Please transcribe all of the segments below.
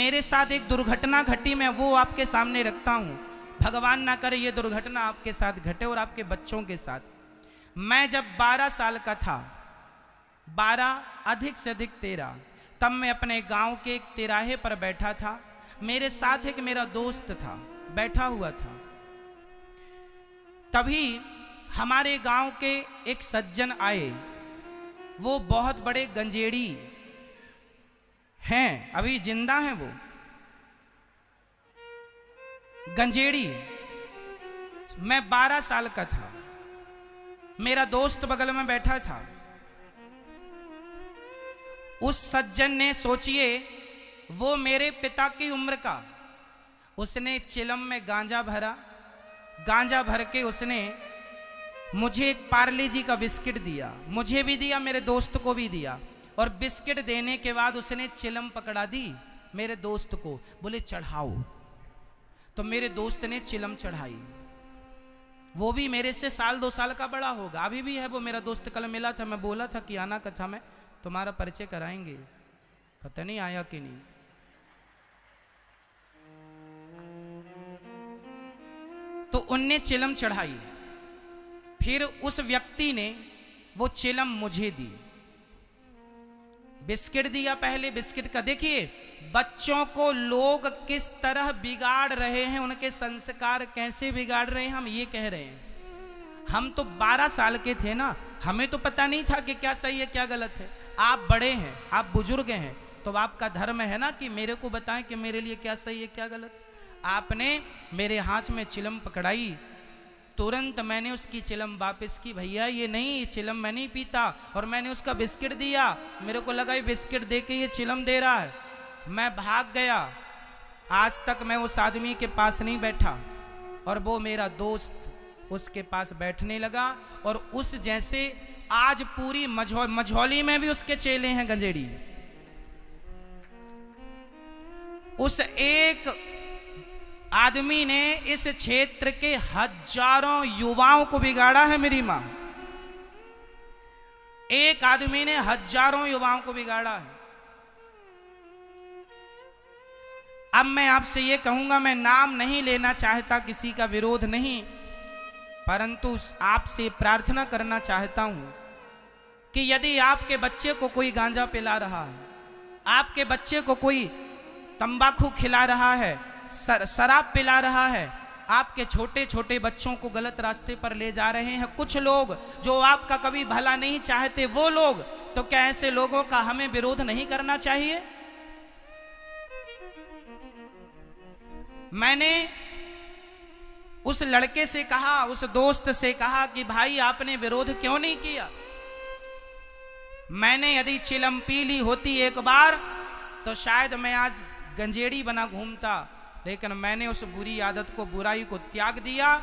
मेरे साथ एक दुर्घटना घटी, मैं वो आपके सामने रखता हूँ। भगवान ना करे ये दुर्घटना आपके साथ घटे और आपके बच्चों के साथ। मैं जब 12 साल का था, 12 अधिक से अधिक 13, तब मैं अपने गांव के एक तिराहे पर बैठा था। मेरे साथ एक मेरा दोस्त था, बैठा हुआ था। तभी हमारे गांव के एक सज्जन आए। वो बहुत बड़े गंजेड़ी हैं, अभी जिंदा हैं वो, गंजेड़ी। मैं 12 साल का था, मेरा दोस्त बगल में बैठा था। उस सज्जन ने, सोचिए वो मेरे पिता की उम्र का, उसने चिलम में गांजा भरा। गांजा भर के उसने मुझे एक पार्ले जी का बिस्किट दिया, मुझे भी दिया, मेरे दोस्त को भी दिया। और बिस्किट देने के बाद उसने चिलम पकड़ा दी मेरे दोस्त को, बोले चढ़ाओ। तो मेरे दोस्त ने चिलम चढ़ाई। वो भी मेरे से 1-2 साल का बड़ा होगा, अभी भी है वो मेरा दोस्त। कल मिला था, मैं बोला था कि आना कथा में तुम्हारा परिचय कराएंगे, पता नहीं आया कि नहीं। तो उनने चिलम चढ़ाई। फिर उस व्यक्ति ने वो चिलम मुझे दी, बिस्किट दिया। पहले बिस्किट का देखिए बच्चों को लोग किस तरह बिगाड़ रहे हैं, उनके संस्कार कैसे बिगाड़ रहे हैं, हम ये कह रहे हैं। हम तो 12 साल के थे ना, हमें तो पता नहीं था कि क्या सही है क्या गलत है। आप बड़े हैं, आप बुजुर्ग हैं, तो आपका धर्म है ना कि मेरे को बताएं कि मेरे लिए क्या सही है क्या गलत। आपने मेरे हाथ में चिलम पकड़ाई, तुरंत मैंने उसकी चिलम वापस की। भैया ये नहीं, ये चिलम मैं नहीं पीता। और मैंने उसका बिस्किट दिया, मेरे को लगा ये बिस्किट दे के ये चिलम दे रहा है। मैं भाग गया। आज तक मैं उस आदमी के पास नहीं बैठा और वो मेरा दोस्त उसके पास बैठने लगा। और उस जैसे आज पूरी मझौली में भी उसके चेले हैं गंजेड़ी। उस एक आदमी ने इस क्षेत्र के हजारों युवाओं को बिगाड़ा है मेरी मां। एक आदमी ने हजारों युवाओं को बिगाड़ा है। अब मैं आपसे ये कहूंगा, मैं नाम नहीं लेना चाहता, किसी का विरोध नहीं, परंतु आपसे प्रार्थना करना चाहता हूं कि यदि आपके बच्चे को कोई गांजा पिला रहा है, आपके बच्चे को कोई तंबाकू खिला रहा है, शराब पिला रहा है, आपके छोटे छोटे बच्चों को गलत रास्ते पर ले जा रहे हैं कुछ लोग जो आपका कभी भला नहीं चाहते, वो लोग, तो क्या ऐसे लोगों का हमें विरोध नहीं करना चाहिए? मैंने उस लड़के से कहा, उस दोस्त से कहा कि भाई आपने विरोध क्यों नहीं किया? मैंने यदि चिलम पी ली होती एक बार तो शायद मैं आज गंजेड़ी बना घूमता, लेकिन मैंने उस बुरी आदत को, बुराई को त्याग दिया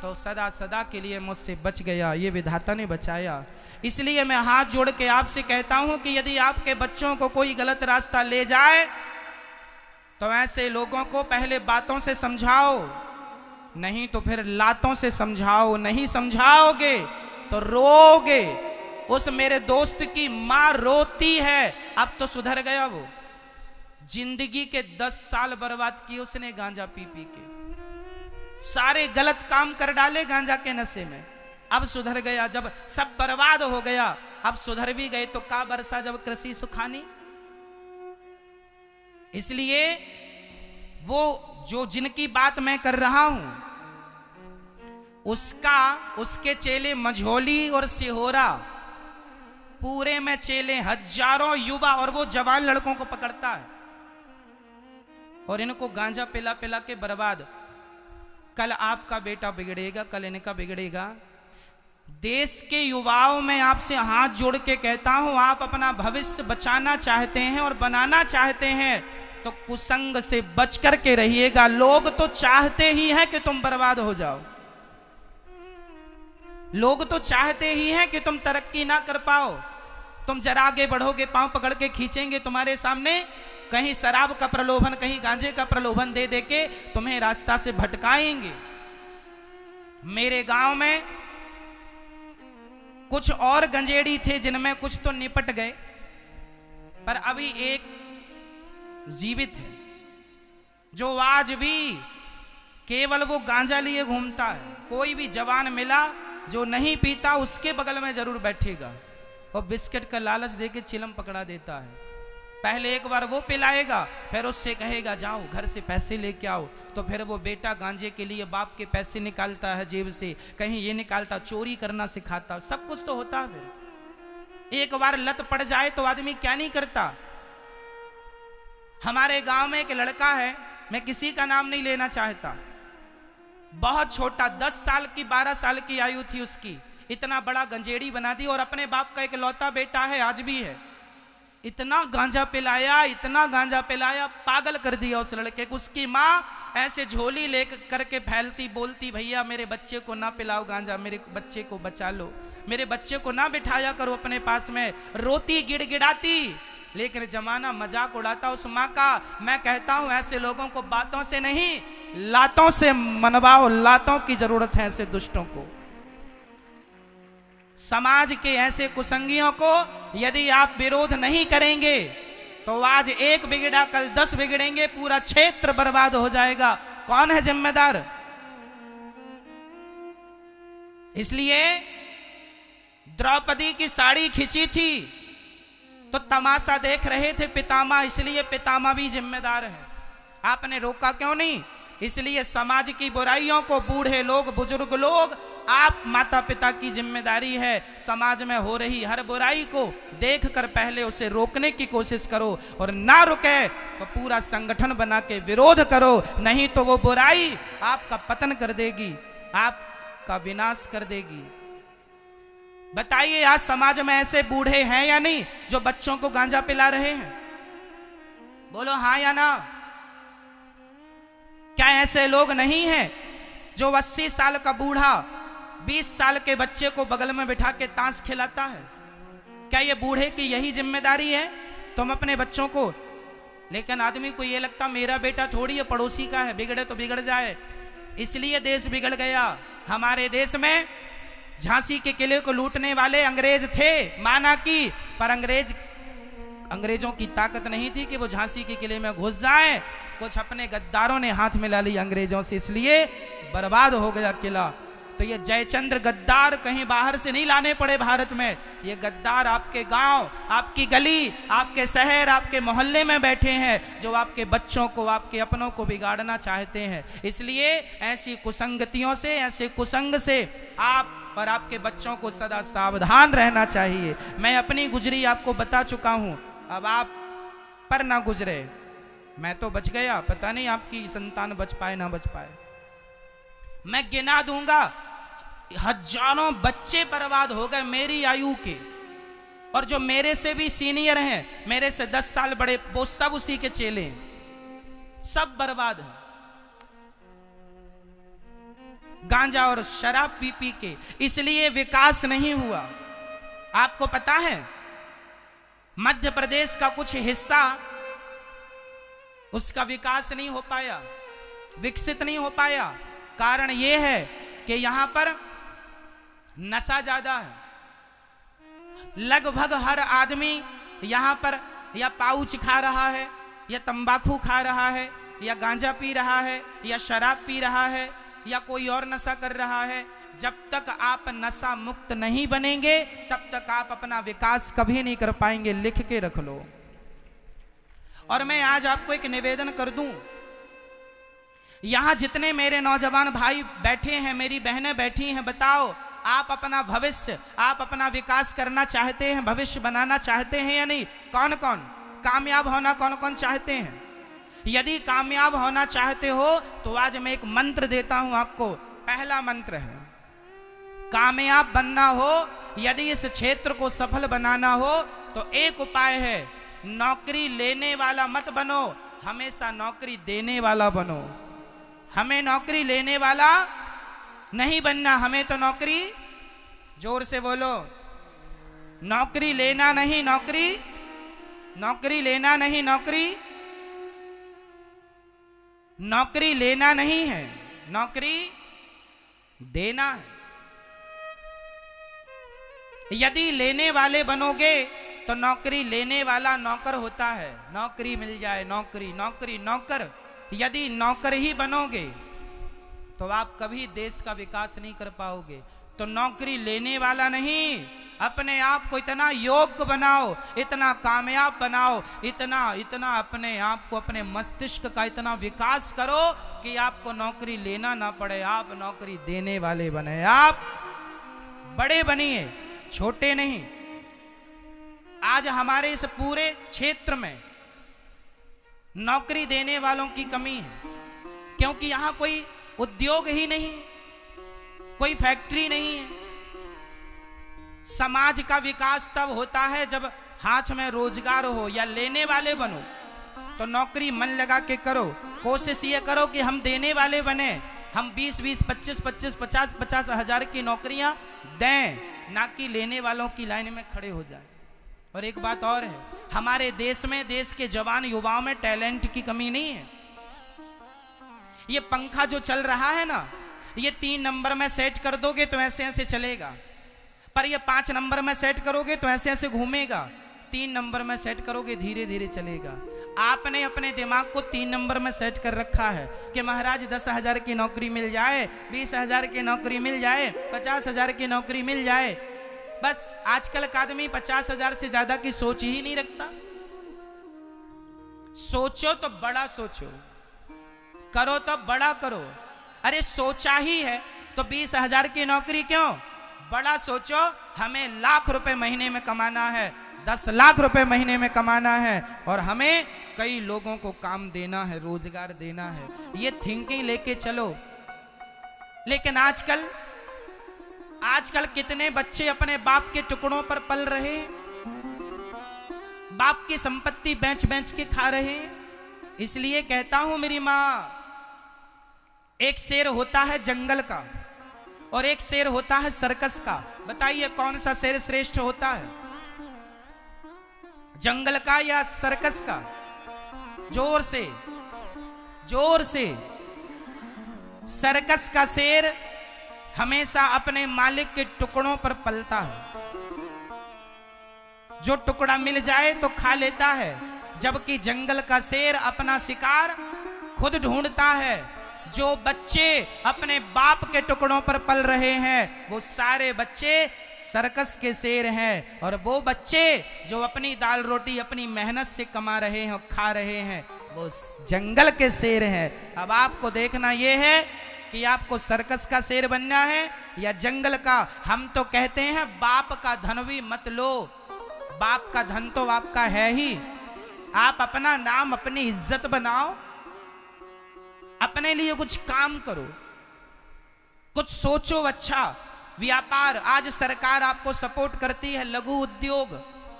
तो सदा सदा के लिए मुझसे बच गया, ये विधाता ने बचाया। इसलिए मैं हाथ जोड़ के आपसे कहता हूं कि यदि आपके बच्चों को कोई गलत रास्ता ले जाए तो ऐसे लोगों को पहले बातों से समझाओ, नहीं तो फिर लातों से समझाओ। नहीं समझाओगे तो रोगे। उस मेरे दोस्त की मां रोती है, अब तो सुधर गया वो। जिंदगी के 10 साल बर्बाद किए उसने गांजा पी पी के, सारे गलत काम कर डाले गांजा के नशे में। अब सुधर गया, जब सब बर्बाद हो गया अब सुधर भी गए तो का बरसा जब कृषि सुखानी। इसलिए वो जो जिनकी बात मैं कर रहा हूं उसका, उसके चेले मझौली और सिहोरा पूरे में चेले हजारों युवा, और वो जवान लड़कों को पकड़ता है और इनको गांजा पिला पिला के बर्बाद। कल आपका बेटा बिगड़ेगा, कल इनका बिगड़ेगा। देश के युवाओं में आपसे हाथ जोड़ के कहता हूं, आप अपना भविष्य बचाना चाहते हैं और बनाना चाहते हैं तो कुसंग से बच कर के रहिएगा। लोग तो चाहते ही हैं कि तुम बर्बाद हो जाओ, लोग तो चाहते ही हैं कि तुम तरक्की ना कर पाओ। तुम जरा आगे बढ़ोगे, पांव पकड़ के खींचेंगे तुम्हारे सामने, कहीं शराब का प्रलोभन, कहीं गांजे का प्रलोभन दे दे के तुम्हें रास्ता से भटकाएंगे। मेरे गांव में कुछ और गंजेड़ी थे जिनमें कुछ तो निपट गए, पर अभी एक जीवित है। जो आज भी केवल वो गांजा लिए घूमता है। कोई भी जवान मिला जो नहीं पीता उसके बगल में जरूर बैठेगा और बिस्किट का लालच देके चिलम पकड़ा देता है। पहले एक बार वो पिलाएगा, फिर उससे कहेगा जाओ घर से पैसे लेके आओ, तो फिर वो बेटा गांजे के लिए बाप के पैसे निकालता है जेब से, कहीं ये निकालता, चोरी करना सिखाता, सब कुछ तो होता है। फिर एक बार लत पड़ जाए तो आदमी क्या नहीं करता। हमारे गांव में एक लड़का है, मैं किसी का नाम नहीं लेना चाहता, बहुत छोटा, 10 साल की 12 साल की आयु थी उसकी, इतना बड़ा गंजेड़ी बना दी और अपने बाप का एक लौता बेटा है, आज भी है। इतना गांजा पिलाया, इतना गांजा पिलाया, पागल कर दिया उस लड़के को। उसकी माँ ऐसे झोली ले करके फैलती, बोलती भैया मेरे बच्चे को ना पिलाओ गांजा, मेरे बच्चे को बचा लो, मेरे बच्चे को ना बिठाया करो अपने पास में। रोती गिड़गिड़ाती, लेकिन जमाना मजाक उड़ाता उस माँ का। मैं कहता हूं ऐसे लोगों को बातों से नहीं लातों से मनवाओ, लातों की जरूरत है ऐसे दुष्टों को। समाज के ऐसे कुसंगियों को यदि आप विरोध नहीं करेंगे तो आज एक बिगड़ा कल 10 बिगड़ेंगे, पूरा क्षेत्र बर्बाद हो जाएगा। कौन है जिम्मेदार? इसलिए द्रौपदी की साड़ी खींची थी तो तमाशा देख रहे थे पितामह, इसलिए पितामह भी जिम्मेदार है। आपने रोका क्यों नहीं? इसलिए समाज की बुराइयों को बूढ़े लोग, बुजुर्ग लोग, आप माता पिता की जिम्मेदारी है। समाज में हो रही हर बुराई को देखकर पहले उसे रोकने की कोशिश करो, और ना रुके तो पूरा संगठन बना के विरोध करो, नहीं तो वो बुराई आपका पतन कर देगी, आपका विनाश कर देगी। बताइए आज समाज में ऐसे बूढ़े हैं या नहीं जो बच्चों को गांजा पिला रहे हैं? बोलो हाँ या ना। क्या ऐसे लोग नहीं हैं जो 80 साल का बूढ़ा 20 साल के बच्चे को बगल में बिठा के ताश खिलाता है? क्या ये बूढ़े की यही जिम्मेदारी है तुम अपने बच्चों को? लेकिन आदमी को ये लगता मेरा बेटा थोड़ी है, पड़ोसी का है, बिगड़े तो बिगड़ जाए, इसलिए देश बिगड़ गया। हमारे देश में झांसी के किले को लूटने वाले अंग्रेज थे, माना कि, पर अंग्रेजों की ताकत नहीं थी कि वो झांसी के किले में घुस जाएं। कुछ अपने गद्दारों ने हाथ मिला लिया अंग्रेजों से, इसलिए बर्बाद हो गया किला। तो ये जयचंद्र गद्दार कहीं बाहर से नहीं लाने पड़े भारत में, ये गद्दार आपके गांव, आपकी गली, आपके शहर, आपके मोहल्ले में बैठे हैं, जो आपके बच्चों को, आपके अपनों को बिगाड़ना चाहते हैं। इसलिए ऐसी कुसंगतियों से, ऐसे कुसंग से आप और आपके बच्चों को सदा सावधान रहना चाहिए। मैं अपनी गुजरी आपको बता चुका हूं, अब आप पर ना गुजरे। मैं तो बच गया, पता नहीं आपकी संतान बच पाए ना बच पाए। मैं गिना दूंगा, हजारों बच्चे बर्बाद हो गए मेरी आयु के, और जो मेरे से भी सीनियर हैं, मेरे से 10 साल बड़े, वो सब उसी के चेले हैं, सब बर्बाद हैं गांजा और शराब पी पी के। इसलिए विकास नहीं हुआ। आपको पता है मध्य प्रदेश का कुछ हिस्सा, उसका विकास नहीं हो पाया, विकसित नहीं हो पाया। कारण यह है कि यहां पर नशा ज्यादा है। लगभग हर आदमी यहां पर या पाउच खा रहा है, या तंबाकू खा रहा है, या गांजा पी रहा है, या शराब पी रहा है, या कोई और नशा कर रहा है। जब तक आप नशा मुक्त नहीं बनेंगे तब तक आप अपना विकास कभी नहीं कर पाएंगे, लिख के रख लो। और मैं आज आपको एक निवेदन कर दूं, यहां जितने मेरे नौजवान भाई बैठे हैं, मेरी बहनें बैठी हैं, बताओ आप अपना भविष्य, आप अपना विकास करना चाहते हैं, भविष्य बनाना चाहते हैं या नहीं? कौन कौन कामयाब होना कौन कौन चाहते हैं? यदि कामयाब होना चाहते हो तो आज मैं एक मंत्र देता हूं आपको। पहला मंत्र है, कामयाब बनना हो, यदि इस क्षेत्र को सफल बनाना हो तो एक उपाय है, नौकरी लेने वाला मत बनो, हमेशा नौकरी देने वाला बनो। हमें नौकरी लेने वाला नहीं बनना, हमें तो नौकरी, जोर से बोलो, नौकरी लेना नहीं, नौकरी लेना नहीं, नौकरी लेना नहीं है, नौकरी देना है। यदि लेने वाले बनोगे तो नौकरी लेने वाला नौकर होता है। नौकरी मिल जाए, नौकरी, नौकर, यदि नौकर ही बनोगे तो आप कभी देश का विकास नहीं कर पाओगे। तो नौकरी लेने वाला नहीं, अपने आप को इतना योग्य बनाओ, इतना कामयाब बनाओ, इतना इतना अपने आप को, अपने मस्तिष्क का इतना विकास करो कि आपको नौकरी लेना ना पड़े, आप नौकरी देने वाले बने। आप बड़े बनिए, छोटे नहीं। आज हमारे इस पूरे क्षेत्र में नौकरी देने वालों की कमी है, क्योंकि यहां कोई उद्योग ही नहीं, कोई फैक्ट्री नहीं है। समाज का विकास तब होता है जब हाथ में रोजगार हो, या लेने वाले बनो तो नौकरी मन लगा के करो। कोशिश ये करो कि हम देने वाले बने, हम 20-20, 25-25, 50-50 हजार की नौकरियां दें, ना कि लेने वालों की लाइन में खड़े हो जाए। और एक बात और है, हमारे देश में, देश के जवान युवाओं में टैलेंट की कमी नहीं है। ये पंखा जो चल रहा है ना, ये 3 नंबर में सेट कर दोगे तो ऐसे ऐसे चलेगा, पर ये 5 नंबर में सेट करोगे तो ऐसे ऐसे घूमेगा। 3 नंबर में सेट करोगे धीरे धीरे चलेगा। आपने अपने दिमाग को 3 नंबर में सेट कर रखा है कि महाराज 10,000 की नौकरी मिल जाए, 20,000 की नौकरी मिल जाए, 50,000 की नौकरी मिल जाए। बस आजकल का आदमी 50,000 से ज्यादा की सोच ही नहीं रखता। सोचो तो बड़ा सोचो, करो तो बड़ा करो। अरे सोचा ही है तो 20,000 की नौकरी क्यों, बड़ा सोचो। हमें लाख रुपए महीने में कमाना है, 10 लाख रुपए महीने में कमाना है, और हमें कई लोगों को काम देना है, रोजगार देना है। ये थिंकिंग लेके चलो। लेकिन आजकल कितने बच्चे अपने बाप के टुकड़ों पर पल रहे, बाप की संपत्ति बेच बेच के खा रहे। इसलिए कहता हूं मेरी मां, एक शेर होता है जंगल का और एक शेर होता है सर्कस का। बताइए कौन सा शेर श्रेष्ठ होता है, जंगल का या सर्कस का? जोर से, जोर से। सर्कस का शेर हमेशा अपने मालिक के टुकड़ों पर पलता है, जो टुकड़ा मिल जाए तो खा लेता है, जबकि जंगल का शेर अपना शिकार खुद ढूंढता है। जो बच्चे अपने बाप के टुकड़ों पर पल रहे हैं वो सारे बच्चे सर्कस के शेर हैं, और वो बच्चे जो अपनी दाल रोटी अपनी मेहनत से कमा रहे हैं और खा रहे हैं वो जंगल के शेर हैं। अब आपको देखना ये है कि आपको सर्कस का शेर बनना है या जंगल का। हम तो कहते हैं बाप का धन भी मत लो, बाप का धन तो आपका है ही। आप अपना नाम, अपनी इज्जत बनाओ, अपने लिए कुछ काम करो, कुछ सोचो। अच्छा व्यापार, आज सरकार आपको सपोर्ट करती है, लघु उद्योग,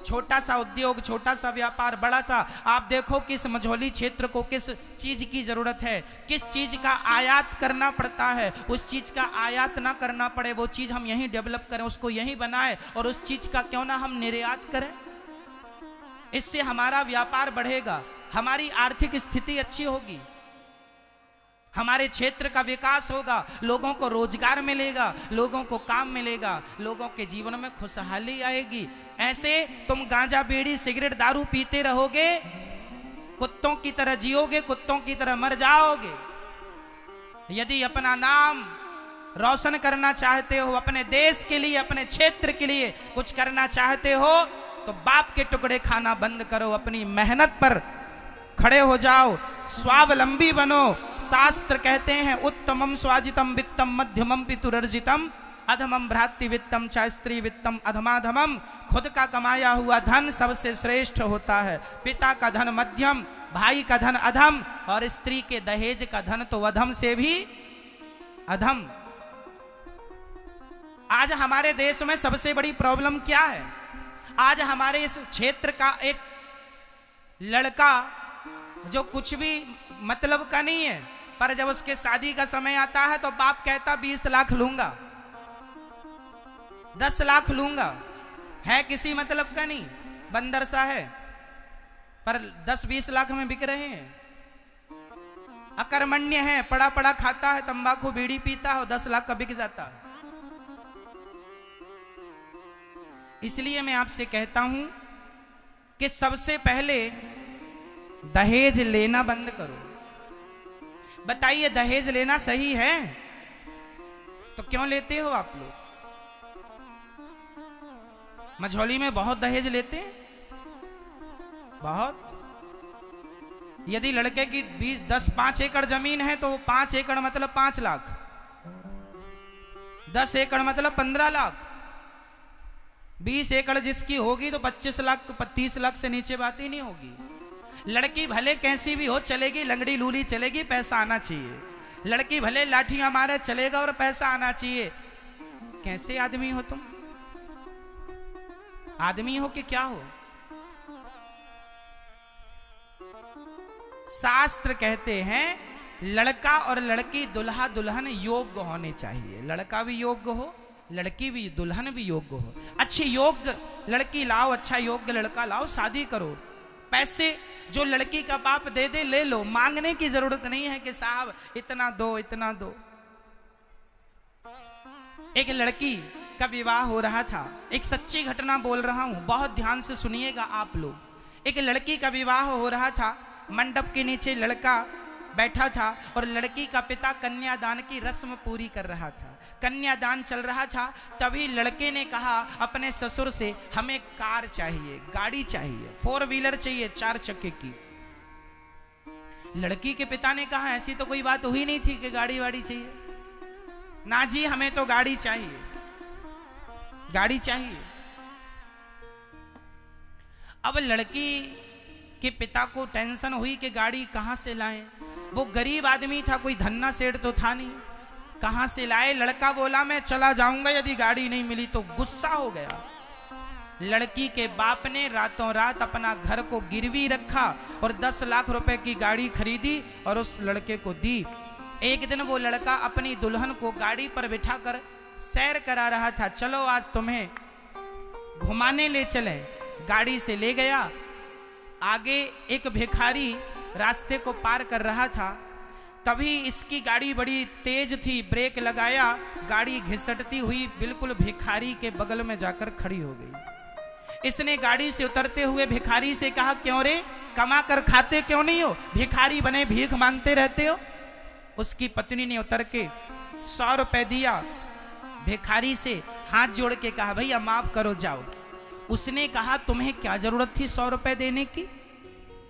छोटा सा उद्योग, छोटा सा व्यापार, बड़ा सा। आप देखो किस मझौली क्षेत्र को किस चीज की जरूरत है, किस चीज का आयात करना पड़ता है, उस चीज का आयात ना करना पड़े, वो चीज हम यहीं डेवलप करें, उसको यहीं बनाए, और उस चीज का क्यों ना हम निर्यात करें। इससे हमारा व्यापार बढ़ेगा, हमारी आर्थिक स्थिति अच्छी होगी, हमारे क्षेत्र का विकास होगा, लोगों को रोजगार मिलेगा, लोगों को काम मिलेगा, लोगों के जीवन में खुशहाली आएगी। ऐसे तुम गांजा बीड़ी सिगरेट दारू पीते रहोगे, कुत्तों की तरह जियोगे, कुत्तों की तरह मर जाओगे। यदि अपना नाम रोशन करना चाहते हो, अपने देश के लिए, अपने क्षेत्र के लिए कुछ करना चाहते हो, तो बाप के टुकड़े खाना बंद करो, अपनी मेहनत पर खड़े हो जाओ, स्वावलंबी बनो। शास्त्र कहते हैं उत्तमम स्वाजितम वित्तम मध्यमम पितुरर्जितम अधमम भ्रातृ वित्तम च स्त्री वित्तम अधमाधमम। खुद का कमाया हुआ धन सबसे श्रेष्ठ होता है, पिता का धन मध्यम, भाई का धन अधम, और स्त्री के दहेज का धन तो अधम से भी अधम। आज हमारे देश में सबसे बड़ी प्रॉब्लम क्या है? आज हमारे इस क्षेत्र का एक लड़का जो कुछ भी मतलब का नहीं है, पर जब उसके शादी का समय आता है तो बाप कहता 20 लाख लूंगा, 10 लाख लूंगा। है किसी मतलब का नहीं, बंदर सा है, पर 10-20 लाख में बिक रहे हैं। अकर्मण्य है, पड़ा पड़ा खाता है, तंबाकू बीड़ी पीता है और 10 लाख का बिक जाता है। इसलिए मैं आपसे कहता हूं कि सबसे पहले दहेज लेना बंद करो। बताइए दहेज लेना सही है? तो क्यों लेते हो आप लोग? मझौली में बहुत दहेज लेते हैं, बहुत। यदि लड़के की 5 एकड़ जमीन है तो 5 एकड़ मतलब 5 लाख, 10 एकड़ मतलब 15 लाख, 20 एकड़ जिसकी होगी तो 25 लाख 30 लाख से नीचे बात ही नहीं होगी। लड़की भले कैसी भी हो चलेगी, लंगड़ी लूली चलेगी, पैसा आना चाहिए। लड़की भले लाठियां मारे चलेगा और पैसा आना चाहिए। कैसे आदमी हो तुम? आदमी हो कि क्या हो? शास्त्र कहते हैं लड़का और लड़की दुल्हा दुल्हन योग्य होने चाहिए। लड़का भी योग्य हो, लड़की भी, दुल्हन भी योग्य हो। अच्छी योग्य लड़की लाओ, अच्छा योग्य लड़का लाओ, शादी करो। पैसे जो लड़की का बाप दे दे ले लो, मांगने की जरूरत नहीं है कि साहब इतना दो इतना दो। एक लड़की का विवाह हो रहा था, एक सच्ची घटना बोल रहा हूं, बहुत ध्यान से सुनिएगा आप लोग। एक लड़की का विवाह हो रहा था, मंडप के नीचे लड़का बैठा था और लड़की का पिता कन्यादान की रस्म पूरी कर रहा था। कन्यादान चल रहा था, तभी लड़के ने कहा अपने ससुर से, हमें कार चाहिए, गाड़ी चाहिए, 4 व्हीलर चाहिए, 4 चक्के की। लड़की के पिता ने कहा ऐसी तो कोई बात हुई नहीं थी कि गाड़ी वाड़ी चाहिए। ना जी, हमें तो गाड़ी चाहिए, गाड़ी चाहिए। अब लड़की के पिता को टेंशन हुई कि गाड़ी कहां से लाएं। वो गरीब आदमी था, कोई धन्ना सेठ तो था नहीं, कहां से लाए। लड़का बोला मैं चला जाऊंगा यदि गाड़ी नहीं मिली तो। गुस्सा हो गया। लड़की के बाप ने रातों रात अपना घर को गिरवी रखा और 10 लाख रुपए की गाड़ी खरीदी और उस लड़के को दी। एक दिन वो लड़का अपनी दुल्हन को गाड़ी पर बिठाकर सैर करा रहा था। चलो आज तुम्हें घुमाने ले चले। गाड़ी से ले गया। आगे एक भिखारी रास्ते को पार कर रहा था, तभी इसकी गाड़ी बड़ी तेज थी। ब्रेक लगाया, गाड़ी घिसटती हुई बिल्कुल भिखारी के बगल में जाकर खड़ी हो गई। इसने गाड़ी से उतरते हुए भिखारी से कहा, क्यों रे, कमा कर खाते क्यों नहीं हो? भिखारी बने भीख मांगते रहते हो। उसकी पत्नी ने उतर के 100 रुपए दिया। भिखारी से हाथ जोड़ के कहा, भैया माफ करो, जाओ। उसने कहा, तुम्हें क्या जरूरत थी 100 रुपए देने की?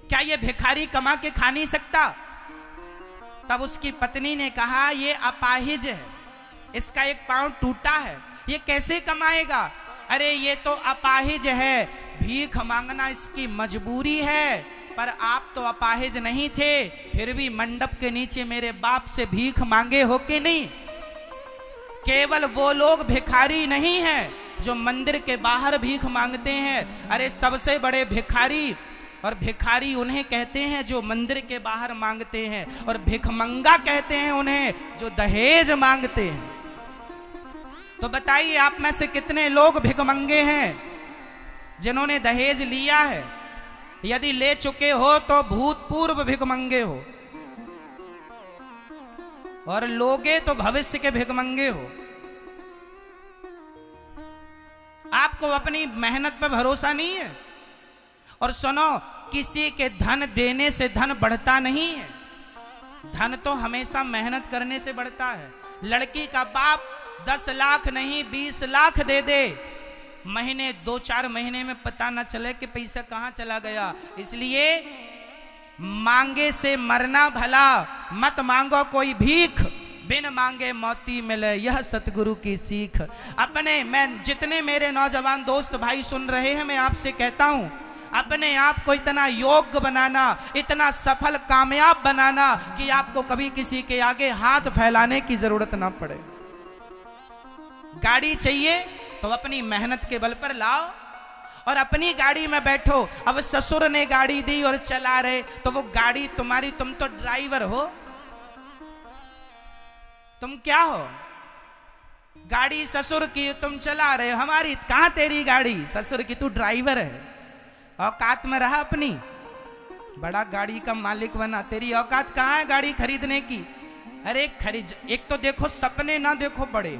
क्या ये भिखारी कमा के खा नहीं सकता? तब उसकी पत्नी ने कहा, ये अपाहिज है, इसका एक पांव टूटा है, ये कैसे कमाएगा? अरे ये तो अपाहिज है, भीख मांगना इसकी मजबूरी है। पर आप तो अपाहिज नहीं थे, फिर भी मंडप के नीचे मेरे बाप से भीख मांगे हो कि नहीं? केवल वो लोग भिखारी नहीं हैं जो मंदिर के बाहर भीख मांगते हैं। अरे सबसे बड़े भिखारी, और भिखारी उन्हें कहते हैं जो मंदिर के बाहर मांगते हैं, और भिखमंगा कहते हैं उन्हें जो दहेज मांगते हैं। तो बताइए आप में से कितने लोग भिखमंगे हैं जिन्होंने दहेज लिया है? यदि ले चुके हो तो भूतपूर्व भिखमंगे हो, और लोगे तो भविष्य के भिखमंगे हो। आपको अपनी मेहनत पर भरोसा नहीं है। और सुनो, किसी के धन देने से धन बढ़ता नहीं है। धन तो हमेशा मेहनत करने से बढ़ता है। लड़की का बाप 10 लाख नहीं 20 लाख दे दे, महीने 2-4 महीने में पता न चले कि पैसा कहां चला गया। इसलिए मांगे से मरना भला, मत मांगो कोई भीख, बिन मांगे मोती मिले, यह सतगुरु की सीख। मैं जितने मेरे नौजवान दोस्त भाई सुन रहे हैं, मैं आपसे कहता हूं, अपने आप को इतना योग्य बनाना, इतना सफल कामयाब बनाना कि आपको कभी किसी के आगे हाथ फैलाने की जरूरत ना पड़े। गाड़ी चाहिए तो अपनी मेहनत के बल पर लाओ और अपनी गाड़ी में बैठो। अब ससुर ने गाड़ी दी और चला रहे तो वो गाड़ी तुम्हारी, तुम तो ड्राइवर हो। तुम क्या हो? गाड़ी ससुर की, तुम चला रहे हो। हमारी कहां तेरी गाड़ी? ससुर की, तू ड्राइवर है। औकात में रहा अपनी, बड़ा गाड़ी का मालिक बना। तेरी औकात कहां है गाड़ी खरीदने की? अरे खरीद, एक तो देखो सपने ना देखो बड़े,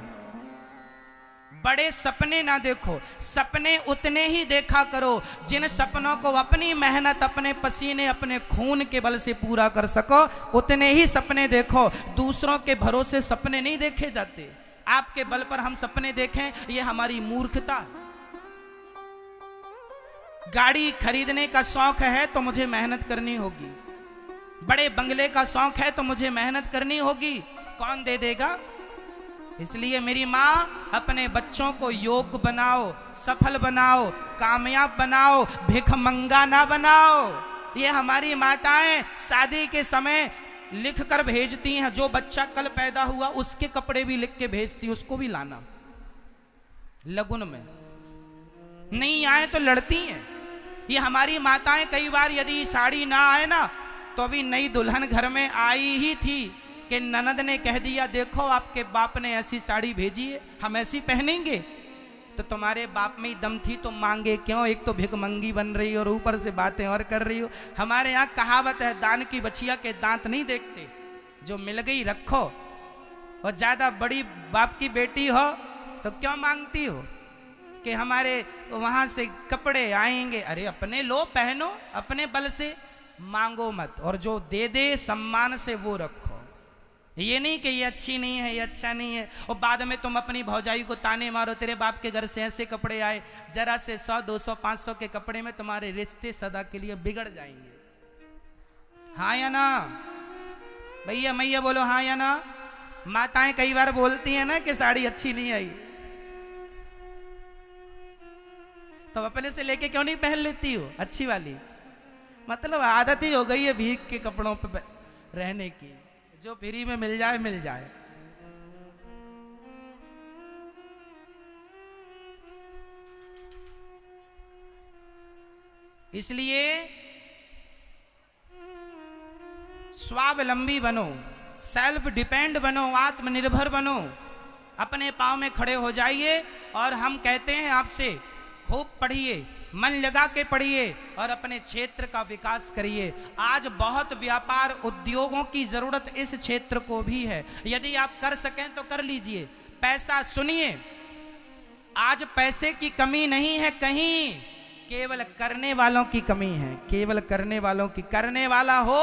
बड़े सपने ना देखो, सपने उतने ही देखा करो जिन सपनों को अपनी मेहनत, अपने पसीने, अपने खून के बल से पूरा कर सको, उतने ही सपने देखो। दूसरों के भरोसे सपने नहीं देखे जाते। आपके बल पर हम सपने देखें, ये हमारी मूर्खता। गाड़ी खरीदने का शौक है तो मुझे मेहनत करनी होगी, बड़े बंगले का शौक है तो मुझे मेहनत करनी होगी, कौन दे देगा? इसलिए मेरी माँ, अपने बच्चों को योग्य बनाओ, सफल बनाओ, कामयाब बनाओ, भिखमंगा ना बनाओ। ये हमारी माताएं शादी के समय लिख कर भेजती हैं, जो बच्चा कल पैदा हुआ उसके कपड़े भी लिख के भेजती, उसको भी लाना लगुन में, नहीं आए तो लड़ती हैं। ये हमारी माताएं कई बार यदि साड़ी ना आए ना, तो अभी नई दुल्हन घर में आई ही थी कि ननद ने कह दिया, देखो आपके बाप ने ऐसी साड़ी भेजी है, हम ऐसी पहनेंगे। तो तुम्हारे बाप में ही दम थी तो मांगे क्यों? एक तो भिखमंगी बन रही हो और ऊपर से बातें और कर रही हो। हमारे यहाँ कहावत है, दान की बछिया के दांत नहीं देखते, जो मिल गई रखो, और ज्यादा बड़ी बाप की बेटी हो तो क्यों मांगती हो कि हमारे वहां से कपड़े आएंगे? अरे अपने लो, पहनो, अपने बल से, मांगो मत, और जो दे दे सम्मान से वो रखो। ये नहीं कि ये अच्छी नहीं है, ये अच्छा नहीं है, और बाद में तुम अपनी भौजाई को ताने मारो, तेरे बाप के घर से ऐसे कपड़े आए। जरा से 100, 200, 500 के कपड़े में तुम्हारे रिश्ते सदा के लिए बिगड़ जाएंगे। हाँ या ना भैया? मैया बोलो हाँ या ना। माताएं कई बार बोलती हैं ना कि साड़ी अच्छी नहीं आई, तो अपने से लेके क्यों नहीं पहन लेती हो अच्छी वाली? मतलब आदत ही हो गई है भीख के कपड़ों पे रहने की, जो फ्री में मिल जाए मिल जाए। इसलिए स्वावलंबी बनो, सेल्फ डिपेंड बनो, आत्मनिर्भर बनो, अपने पांव में खड़े हो जाइए। और हम कहते हैं आपसे, खूब पढ़िए, मन लगा के पढ़िए और अपने क्षेत्र का विकास करिए। आज बहुत व्यापार उद्योगों की जरूरत इस क्षेत्र को भी है, यदि आप कर सकें तो कर लीजिए। पैसा, सुनिए, आज पैसे की कमी नहीं है कहीं, केवल करने वालों की कमी है, केवल करने वालों की। करने वाला हो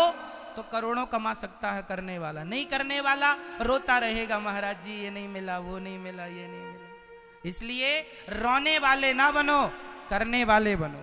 तो करोड़ों कमा सकता है, करने वाला नहीं, करने वाला रोता रहेगा, महाराज जी ये नहीं मिला, वो नहीं मिला, ये नहीं मिला। इसलिए रोने वाले ना बनो, करने वाले बनो।